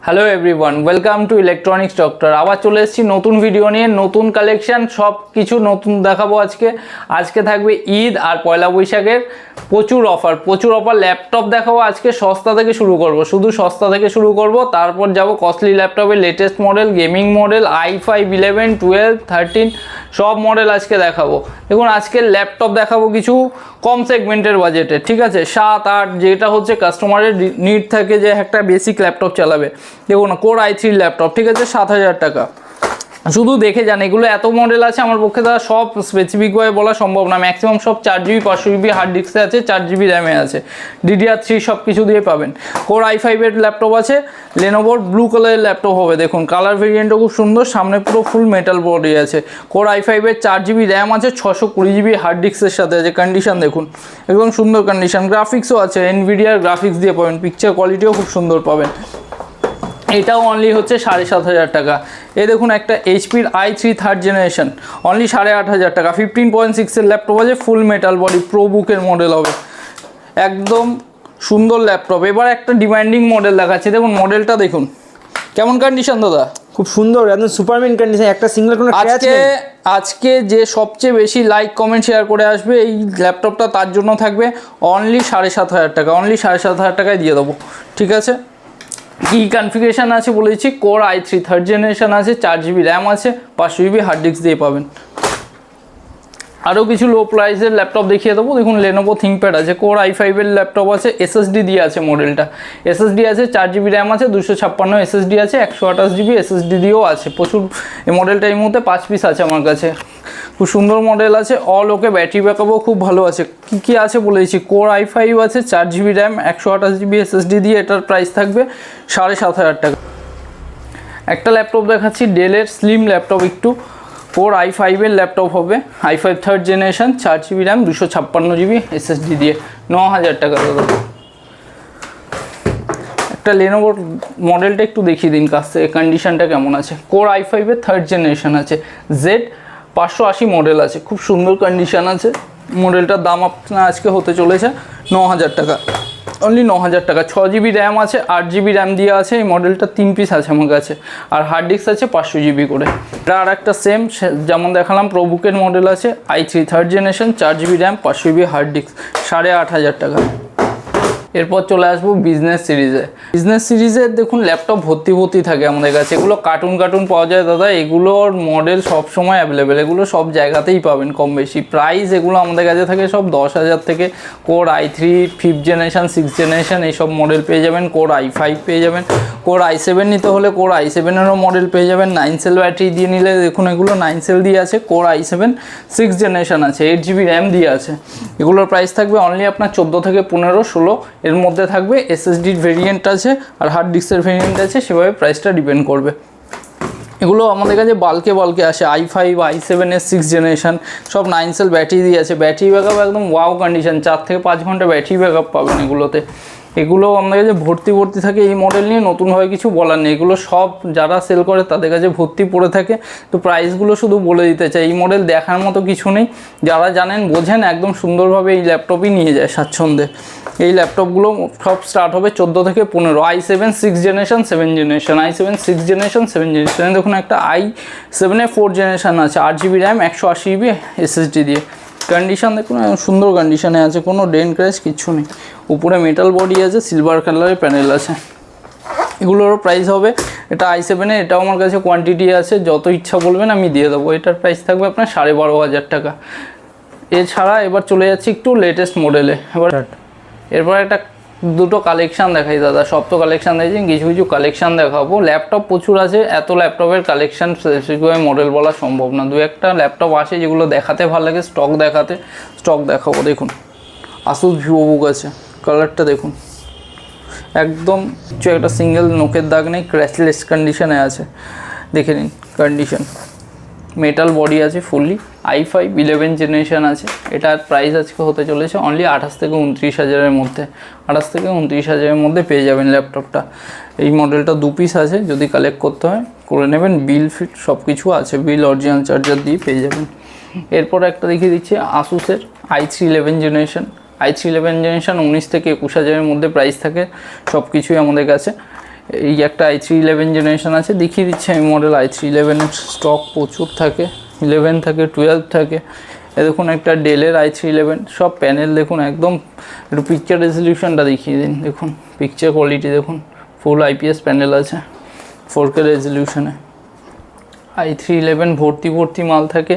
Hello everyone, welcome to electronics doctor. আবার চলে এসেছি নতুন ভিডিও নিয়ে, নতুন কালেকশান, সব কিছু নতুন দেখাবো আজকে থাকবে ঈদ আর পয়লা বৈশাখের প্রচুর অফার ল্যাপটপ দেখাবো আজকে। সস্তা থেকে শুরু করব, শুধু সস্তা থেকে শুরু করব, তারপর যাব কস্টলি ল্যাপটপের latest model, gaming model, i5 11 12 13 সব মডেল আজকে দেখাবো। দেখুন আজকে ল্যাপটপ দেখাবো কিছু কম সেগমেন্টের বাজেটে, ঠিক আছে, 7-8, যেটা হচ্ছে কাস্টমারের নিড থাকে যে একটা বেসিক ল্যাপটপ চালাবে। দেখুন কোর i3 ল্যাপটপ, ঠিক আছে, 7,000 টাকা। শুধু দেখে যান, এগুলো এত মডেল আছে আমার পক্ষে তারা সব স্পেসিফিকভাবে বলা সম্ভব না। ম্যাক্সিমাম সব 4GB 500GB হার্ড ডিস্কে আছে, 4GB র্যামে আছে, DDR3 সব কিছু দিয়ে পাবেন। কোর i5 এর ল্যাপটপ আছে, লেনোভোর ব্লু কালারের ল্যাপটপ হবে। দেখুন কালার ভেরিয়েন্টও খুব সুন্দর, সামনে পুরো ফুল মেটাল বডি আছে। কোর i5 এর 4GB র্যাম আছে, 620GB হার্ড ডিস্কের সাথে আছে। কন্ডিশন দেখুন একদম সুন্দর কন্ডিশন, গ্রাফিক্সও আছে, এনভিডিয়ার গ্রাফিক্স দিয়ে পাবেন, পিকচার কোয়ালিটিও খুব সুন্দর পাবেন। এটাও অনলি হচ্ছে 7,500 টাকা। এ দেখুন একটা এইচপির i3 থার্ড জেনারেশন, অনলি 8,500 টাকা। 15.6 এর ল্যাপটপ আছে, ফুল মেটাল বডি, প্রো বুকের মডেল হবে, একদম সুন্দর ল্যাপটপ। এবার একটা ডিমান্ডিং মডেল দেখাচ্ছি, দেখুন মডেলটা দেখুন কেমন কন্ডিশন দাদা, খুব সুন্দর, একদম সুপারম্যান কন্ডিশন, একটা সিঙ্গেল কোনো ক্র্যাচ নেই। আজকে যে সবচেয়ে বেশি লাইক কমেন্ট শেয়ার করে আসবে এই ল্যাপটপটা, তার জন্য থাকবে অনলি 7,500 টাকা, অনলি 7,500 টাকায় দিয়ে দেবো, ঠিক আছে। কি কনফিগারেশন আছে বলেছি, কোর i3 থার্ড জেনারেশন আছে, 4GB র্যাম আছে, 500GB হার্ড ডিস্ক দিয়ে পাবেন। আরও কিছু লো প্রাইসের ল্যাপটপ দেখিয়ে দেবো। দেখুন লেনোভো থিংকপ্যাড আছে, কোর i5 এর ল্যাপটপ আছে, SSD দিয়ে আছে মডেলটা, SSD আছে, 4GB র্যাম আছে, 256 SSD আছে, 128GB SSD দিয়েও আছে। প্রচুর এই মডেলটা এই মুহূর্তে 5 পিস আছে আমার কাছে, খুব সুন্দর মডেল আছে। অল ওকে, ব্যাটারি ব্যাকআপও খুব ভালো আছে। কী আছে বলেছি, কোর i5 আছে, 4GB র্যাম, 128GB SSD দিয়ে, এটার প্রাইস থাকবে 7,500 টাকা। একটা ল্যাপটপ দেখাচ্ছি, ডেলের স্লিম ল্যাপটপ, একটু কোর i5 এর ল্যাপটপ হবে, i5 third generation, 4GB RAM, 256GB SSD দিয়ে, 9,000 টাকা দাদা। একটা লেনোভোর মডেলটা একটু দেখিয়ে দিন কাছ থেকে, কন্ডিশনটা কেমন আছে। কোর i5 এর থার্ড জেনারেশন আছে, Z580 মডেল আছে, খুব সুন্দর কন্ডিশন আছে। মডেলটার দাম আপনার আজকে হতে চলেছে 9,000 টাকা, অনলি 9,000 টাকা। 6GB র্যাম আছে, 8GB র্যাম দিয়ে আছে। এই মডেলটা 3 পিস আছে আমার কাছে, আর হার্ড ডিস্ক আছে 500GB করে। এটা আর একটা সেম যেমন দেখালাম, প্রোবুকের মডেল আছে, i3 third generation, 4GB RAM, 500GB hard disk, 8,500 টাকা। এরপর চলে আসবো বিজনেস সিরিজের দেখুন ল্যাপটপ ভর্তি থাকে আমাদের কাছে। এগুলো কার্টুন পাওয়া যায় দাদা, এগুলোর মডেল সব সময় অ্যাভেলেবেল, এগুলো সব জায়গাতেই পাবেন কম বেশি। প্রাইস এগুলো আমাদের কাছে থাকে সব 10,000 থেকে। Core i3 5th generation, 6th generation এইসব মডেল পেয়ে যাবেন। কোর i5 পেয়ে যাবেন। কোর i7 নিতে হলে কোর i7-এরও মডেল পেয়ে যাবেন। 9 সেল ব্যাটারি দিয়ে নিলে দেখুন এগুলো 9 সেল দিয়ে আছে। কোর i7 6th জেনারেশন আছে, 8GB র্যাম দিয়ে আছে। এগুলোর প্রাইস থাকবে অনলি আপনার 14 থেকে 15-16 এর মধ্যে থাকবে। SSDর ভেরিয়েন্ট আছে আর হার্ড ডিস্কের ভেরিয়েন্ট আছে, সেভাবে প্রাইসটা ডিপেন্ড করবে। এগুলো আমাদের কাছে বাল্কে আসে। i5 i7 এর 6th জেনারেশন সব 9 সেল ব্যাটারি দিয়ে আছে। ব্যাটারি ব্যাকআপ একদম ওয়াও কন্ডিশন, 4 থেকে 5 ঘন্টা ব্যাটারি ব্যাকআপ পাবেন এগুলোতে। এগুলো আমাদের কাছে ভর্তি থাকে। এই মডেল নিয়ে নতুনভাবে কিছু বলার নেই, এগুলো সব যারা সেল করে তাদের কাছে ভর্তি পড়ে থাকে। তো প্রাইসগুলো শুধু বলে দিতে চাই, এই মডেল দেখার মতো কিছু নেই। যারা জানেন বোঝেন একদম সুন্দরভাবে এই ল্যাপটপই নিয়ে যায় স্বাচ্ছন্দ্যে। এই ল্যাপটপগুলো সব স্টার্ট হবে 14 থেকে 15। i7 6th generation 7th generation, i7 6th generation 7th generation. দেখুন একটা i7 এর 4th জেনারেশন আছে, 8GB র্যাম, 180GB SSD দিয়ে। কন্ডিশন দেখুন সুন্দর কন্ডিশনে আছে, কোনো ডেন্ট ক্র্যাশ কিচ্ছু নেই। উপরে মেটাল বডি আছে, সিলভার কালারের প্যানেল আছে। এগুলোরও প্রাইস হবে, এটা i7 এর, এটাও আমার কাছে কোয়ান্টিটি আছে, যত ইচ্ছা বলবেন আমি দিয়ে দেবো। এটার প্রাইস থাকবে আপনার 12,500 টাকা। এছাড়া এবার চলে যাচ্ছি একটু লেটেস্ট মডেলে। এরপর একটা দুটো কালেকশান দেখাই দাদা, সব তো কালেকশান দেখছি, কিছু কালেকশান দেখাবো। ল্যাপটপ প্রচুর আছে, এত ল্যাপটপের কালেকশান স্পেসিফিকভাবে মডেল বলা সম্ভব না। 2-1টা ল্যাপটপ আসে যেগুলো দেখাতে ভালো লাগে, স্টক দেখাবো। দেখুন আসুস ভিভোবুক আছে, কালারটা দেখুন একদম একটা সিঙ্গেল নোকের দাগ নেই, ক্র্যাশলেস কন্ডিশনে আছে, দেখে নিন কন্ডিশন। মেটাল বডি আছে ফুললি, i5 11 জেনারেশন আছে। এটার প্রাইস আজকে হতে চলেছে অনলি 28 থেকে 29,000-এর মধ্যে। 28 থেকে 29,000-এর মধ্যে পেয়ে যাবেন ল্যাপটপটা। এই মডেলটা 2 পিস আছে, যদি কালেক্ট করতে হয় করে নেবেন। বিল ফিট সব কিছু আছে, বিল অরিজিনাল চার্জার দিয়ে পেয়ে যাবেন। এরপর একটা দেখিয়ে দিচ্ছি আসুসের i3 11 জেনারেশন। i3 11 জেনারেশন 19 থেকে 21,000-এর মধ্যে প্রাইস থাকে, সব কিছুই আমাদের কাছে। এই একটা i3 11 জেনারেশন আছে, দেখিয়ে দিচ্ছি আমি মডেল। i3 11 স্টক প্রচুর থাকে, 11 থাকে, 12 থাকে। এ দেখুন একটা ডেলের i3 11, সব প্যানেল দেখুন একদম। একটু পিকচার রেজলিউশনটা দেখিয়ে দিন, দেখুন পিকচার কোয়ালিটি দেখুন, ফুল IPS প্যানেল আছে 4K রেজলিউশনে। i3 11 ভর্তি মাল থাকে।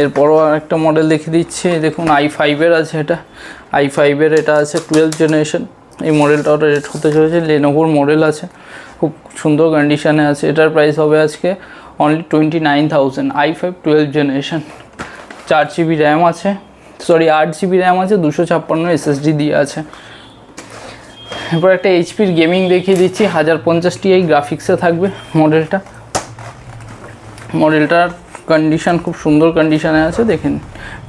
এরপরও আরেকটা মডেল দেখিয়ে দিচ্ছি, দেখুন i5-এর আছে, এটা i5-এর এটা আছে 12 জেনারেশন। এই মডেলটা ওটা রেট হতে চলেছে, লেনোভোর মডেল আছে, খুব সুন্দর কন্ডিশনে আছে। এটার প্রাইস হবে আজকে only 29,000। i5 12 generation, 4GB RAM আছে, 8GB র্যাম আছে, 256 SSD দিয়ে আছে। এরপর একটা HP-র গেমিং দেখিয়ে দিচ্ছি, 1050 Ti গ্রাফিক্সে থাকবে মডেলটা। মডেলটার কন্ডিশন খুব সুন্দর কন্ডিশনে আছে, দেখেন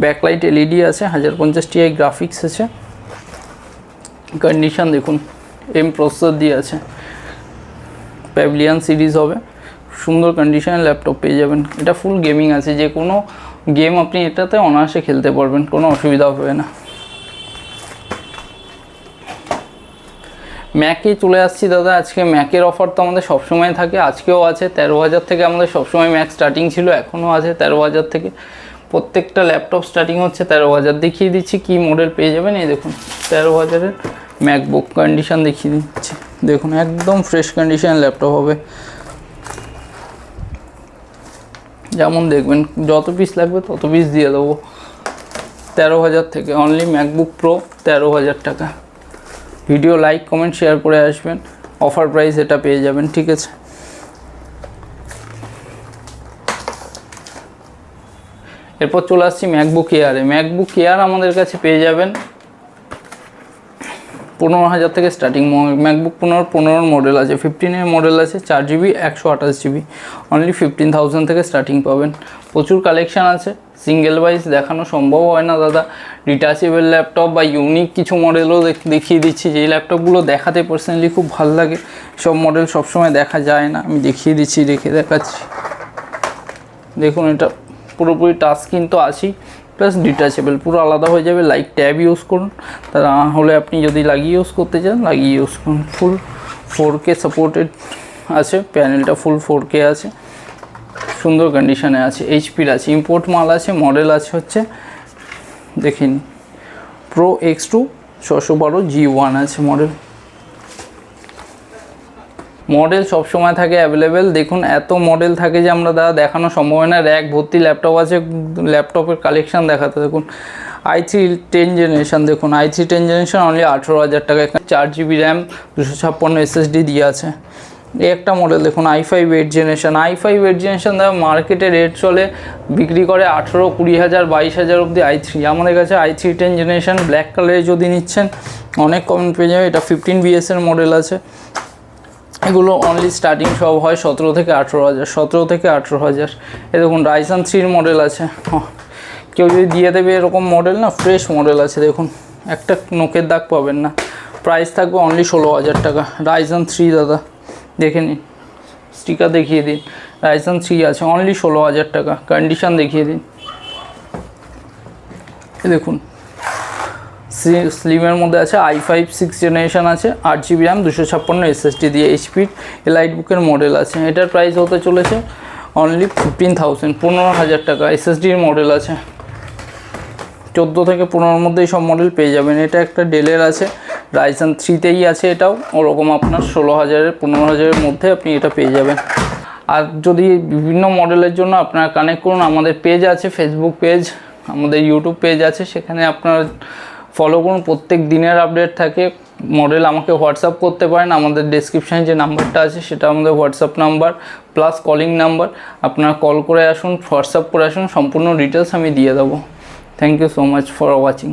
ব্যাকলাইট LED আছে, 1050 Ti গ্রাফিক্স আছে, কন্ডিশন দেখুন, M প্রসেসর দিয়ে আছে, প্যাভিলিয়ন সিরিজ হবে, সুন্দর কন্ডিশনের ল্যাপটপ পেয়ে যাবেন। এটা ফুল গেমিং আছে, যে কোনো গেম আপনি এটাতে অনায়াসে খেলতে পারবেন, কোনো অসুবিধা হবে না। ম্যাকে চলে আসছি দাদা, আজকে ম্যাকের অফার তো আমাদের সবসময় থাকে, আজকেও আছে। 13,000 থেকে আমাদের সবসময় ম্যাক স্টার্টিং ছিল, এখনও আছে 13,000 থেকে। প্রত্যেকটা ল্যাপটপ স্টার্টিং হচ্ছে 13,000। দেখিয়ে দিচ্ছি কি মডেল পেয়ে যাবেন। এই দেখুন 13,000-এর ম্যাকবুক, কন্ডিশন দেখিয়ে দিচ্ছি, দেখুন একদম ফ্রেশ কন্ডিশন ল্যাপটপ হবে। যেমন দেখবেন, যত পিস লাগবে তত পিস দিয়ে দেবো। 13,000 থেকে অনলি ম্যাকবুক প্রো, 13,000 টাকা। ভিডিও লাইক কমেন্ট শেয়ার করে আসবেন, অফার প্রাইস এটা পেয়ে যাবেন, ঠিক আছে। এরপর চলে আসছি ম্যাকবুক এয়ারে। ম্যাকবুক এয়ার আমাদের কাছে পেয়ে যাবেন 15,000 থেকে স্টার্টিং। ম্যাকবুক 15 মডেল আছে, 15-এর মডেল আছে, 4GB 128GB, অনলি 15,000 থেকে স্টার্টিং পাবেন। প্রচুর কালেকশান আছে, সিঙ্গেল ওয়াইজ দেখানো সম্ভব হয় না দাদা। ডিটাচেবল ল্যাপটপ বা ইউনিক কিছু মডেলও দেখিয়ে দিচ্ছি, যেই ল্যাপটপগুলো দেখাতে পার্সোনালি খুব ভালো লাগে। সব মডেল সবসময় দেখা যায় না, আমি দেখিয়ে দিচ্ছি, দেখাচ্ছি। দেখুন এটা পুরোপুরি টাচ স্ক্রিন তো আছেই, প্লাস ডিটাচেবল, পুরো আলাদা হয়ে যাবে। লাইক ট্যাব ইউজ করুন, তা না হলে আপনি যদি লাগিয়ে ইউজ করতে চান লাগিয়ে ইউজ করুন। ফুল 4K সাপোর্টেড আছে, প্যানেলটা ফুল 4K আছে, সুন্দর কন্ডিশনে আছে। HP-র আছে, ইম্পোর্ট মাল আছে। মডেল আছে হচ্ছে দেখিন প্রো X2 612 G1 আছে মডেল। মডেল সবসময় থাকে অ্যাভেলেবেল। দেখুন এত মডেল থাকে যে আমরা দাদা দেখানো সম্ভব হয় না। র্যাক ভর্তি ল্যাপটপ আছে, ল্যাপটপের কালেকশান দেখাতে দেখুন। i3 10 জেনারেশন, দেখুন i3 10 জেনারেশন অনলি 18,000 টাকা। এখানে 4GB র্যাম, 256 SSD দিয়ে আছে। এই একটা মডেল দেখুন i5 8 জেনারেশন। i5 8 জেনারেশন দাদা মার্কেটে রেট চলে, বিক্রি করে 18, 20,000, 22,000 অবধি i3। আমাদের কাছে i3 10 জেনারেশন ব্ল্যাক কালারে যদি নিচ্ছেন অনেক কম পেয়ে যাবে। এটা 15BS-এর মডেল আছে। এগুলো অনলি স্টার্টিং সব হয় 17 থেকে 18,000, 17 থেকে 18,000। এ দেখুন Ryzen 3-র মডেল আছে। কেউ যদি দিয়ে দেবে এরকম মডেল না, ফ্রেশ মডেল আছে, দেখুন একটা নোকের দাগ পাবেন না। প্রাইস থাকবে অনলি 16,000 টাকা। Ryzen 3 দাদা দেখে নিন, স্টিকার দেখিয়ে দিন। Ryzen 3 আছে অনলি 16,000 টাকা। কন্ডিশন দেখিয়ে দিন, দেখুন স্লিমের মধ্যে আছে। i5 6 জেনারেশন আছে, 8GB র্যাম, 256 SSD দিয়ে। HP-র এলাইট বুকের মডেল আছে। এটার প্রাইস হতে চলেছে অনলি 15,000, 15,000 টাকা। SSD-র মডেল আছে 14 থেকে 15-র মধ্যেই সব মডেল পেয়ে যাবেন। এটা একটা ডেলের আছে, Ryzen 3-তেই আছে। এটাও ওরকম আপনার 16,000, 15,000-এর মধ্যে আপনি এটা পেয়ে যাবেন। আর যদি বিভিন্ন মডেলের জন্য আপনারা কানেক্ট করুন, আমাদের পেজ আছে, ফেসবুক পেজ, আমাদের ইউটিউব পেজ আছে, সেখানে আপনারা ফলো করুন। প্রত্যেক দিনের আপডেট থাকে। মডেল আমাকে হোয়াটসঅ্যাপ করতে পারেন, আমাদের ডেসক্রিপশানে যে নাম্বারটা আছে সেটা আমাদের WhatsApp number plus calling number. আপনারা কল করে আসুন, হোয়াটসঅ্যাপ করে আসুন, সম্পূর্ণ ডিটেলস আমি দিয়ে দেবো। Thank you so much for watching.